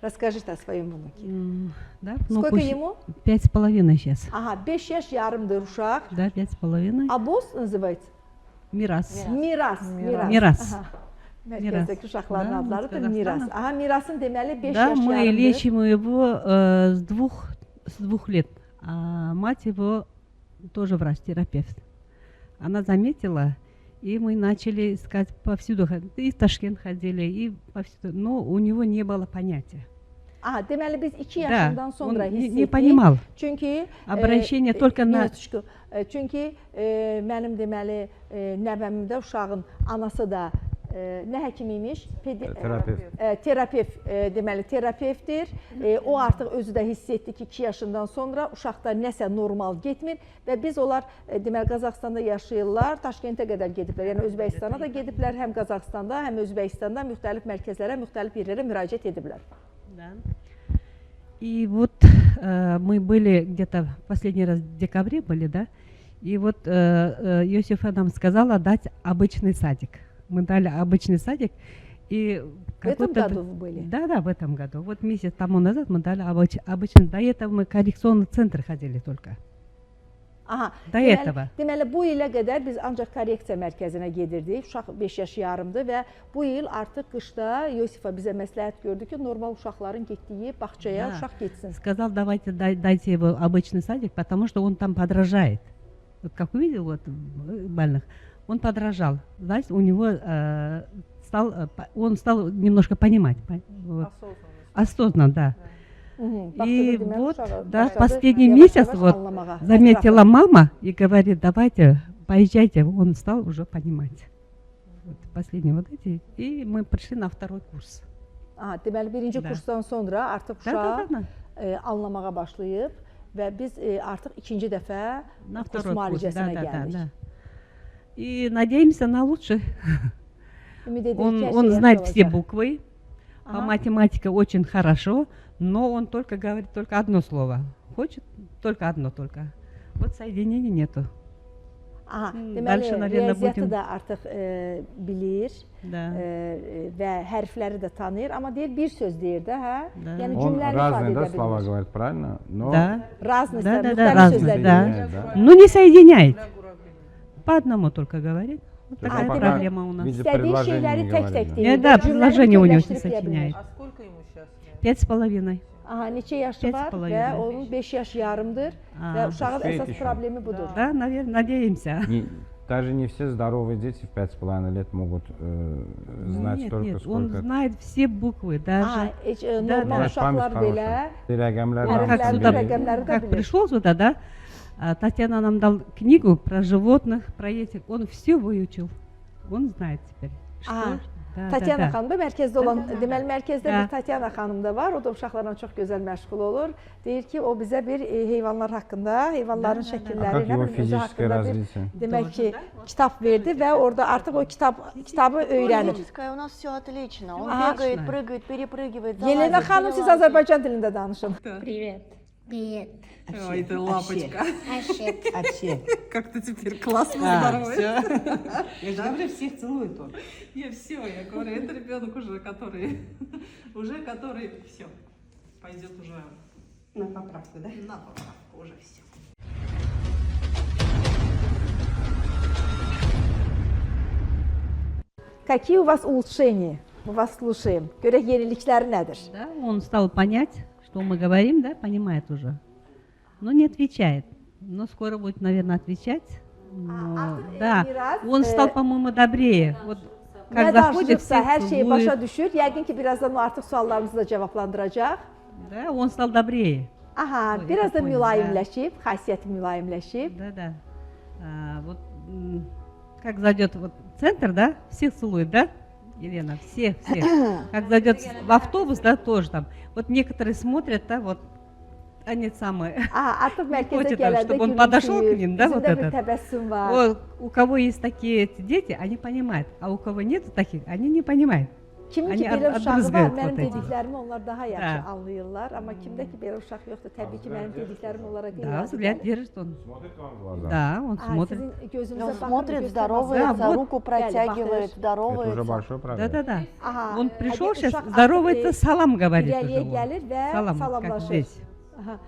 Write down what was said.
Расскажите о своем внуке. Да, Сколько ему? 5,5 сейчас. Ага, 5 yaş yarımdır uşaq. Да, 5,5. Абос называется? Miras. Miras. Miras. Aha. Mərkəzdəki uşaqların Да, adları с da Miras. Казахстана. Aha, Mirasın deməli 5 Да, yaş мы yarımdır. лечим его с двух лет. А мать его тоже врач-терапевт. Она заметила, и мы начали искать повсюду. И в Ташкент ходили, и повсюду. Но у него не было понятия. Aha, deməli biz 2 Да, yaşından он sonra hiss не etdik. понимал. Çünki Обращение только на... minutuşku. Çünki mənim deməli nəvəmdə uşağın anası da nə həkim imiş? Terapevt deməli terapevtdir. O artıq özü də hiss etdi ki, 2 yaşından sonra uşaqda nəsə normal getmir və biz onlar deməli Qazaxstanda yaşayırlar, Taşkentə qədər gediblər. Yəni Özbəkistana da gediblər, həm Qazaxstanda, həm Özbəkistanda müxtəlif mərkəzlərə, müxtəlif yerlərə müraciət ediblər. Да. И вот мы были где-то последний раз в декабре были, да, и вот Йосифа нам сказала дать обычный садик. Мы дали обычный садик. И в этом году вы были? Да, да, в этом году. Вот месяц тому назад мы дали обычный. До этого мы в коррекционный центр ходили только. Aha, До этого. Deməli bu ilə qədər biz ancaq korreksiya mərkəzinə gedirdik. Uşaq 5 yaş yarımdır və bu il artıq qışda Yosifa bizə məsləhət gördü ki, normal uşaqların getdiyi bağçaya uşaq getsin. Сказал, давайте дайте его обычный садик, потому что он там подражает. Вот как увидел вот больных, он подражал. Значит, у него он стал немножко понимать. Вот. Осознанно, да. И вот, да, последний месяц вот заметила мама и говорит, давайте, поезжайте. Он стал уже понимать. Вот, последние вот эти. И мы пришли на второй курс. Deməli birinci kursdan sonra artıq uşaq anlamağa başlayıb və biz artıq ikinci dəfə kurs müalicəsinə gəldik. И надеемся на лучшее. Он знает все буквы. По математике очень хорошо, но он только говорит только одно слово. Хочет только одно только. Вот соединений нету. Deməli, riyaziyyatı da artıq bilir və hərfləri də tanıyır, amma deyir bir söz deyir də, hə? Yəni cümləni ifadə edə слова говорит, правильно? Разные, müxtəlif sözlər deyir. Но не соединяет. По одному только говорит. Вот такая проблема у нас. İstədiyi şeyləri tək-tək deyir. Да, предложение у него не соединяет. А сколько ему сейчас? 5,5. Aha, neçə yaşı var və onun 5 yaş yarımdır və uşağın əsas problemi budur. Да, наверное, надеемся. Даже не все здоровые дети в 5,5 лет могут знать столько, сколько... Он знает все буквы, даже... Normal uşaqlar belə рəqəmləri Как пришел сюда, да, Татьяна нам дал книгу про животных, про этих, он все выучил, он знает теперь, что... Tatyana xanım da mərkəzdə olan, deməli mərkəzdə bir Tatyana xanım da var, o da uşaqlarla çox gözəl məşğul olur. Deyir ki, o bizə bir heyvanlar haqqında, heyvanların şəkilləri, nə bilim, özü haqqında bir, demək ki, kitab verdi və orada artıq o kitabı öyrənir. У нас все отлично, он бегает, прыгает, перепрыгивает. Yelena xanım, siz Azərbaycan dilində danışın. Привет. Привет. Ой, ты лапочка. Ашет. Как ты теперь классно здоровый. Я же говорю, всех целует он. Я все, я говорю, это ребенок уже, который все, пойдет уже На поправку, да? на поправку, уже все. Какие у вас улучшения? Мы вас слушаем. Görək yenilikləri nədir? Да, он стал понять, что мы говорим, да, понимает уже. Но не отвечает. Но скоро будет, наверное, отвечать. Но, да, он стал, по-моему, добрее. Вот, Nə danışıbsa, hər şeyi başa düşür. Yəqin ki, birazdan o artıq suallarımızı da cavablandıracaq. Да, он стал добрее. Aha, biraz da mülayimləşib, xasiyyəti mülayimləşib. Да, да. Вот как зайдет вот в центр, да, всех целует, да, Елена, всех. Как зайдет в автобус, да, тоже там. Вот некоторые смотрят, да, вот они самые. Artıq mərkəzə Хочет, gələndə чтобы он подошел к ним, да, вот üzündə bir этот. təbəssüm var. Вот, у кого есть такие эти дети, они понимают, а у кого нету таких, они не понимают. Kimin ki Hani belə uşağı var, отбрызгивает mənim вот эти. dediklərimi onlar daha yaxşı Да. anlayırlar. Amma kimdə ki belə uşaq yoxdur, təbii ki mənim dediklərim onlara Да, qeyri-adi взгляд gəlir. держит он. Смотрит вам в глаза. Да, он Aa, смотрит. sizin gözünüzə Он baxır, смотрит, göz здоровается, Да, вот. руку протягивает, Baxır. Это уже здоровается. большой прогресс. Да-да-да. Aha, Он пришел əgər сейчас, uşaq здоровается, artıq, салам говорит irəliyə уже он. gəlir və Салам, как salamlaşır. здесь. Aha.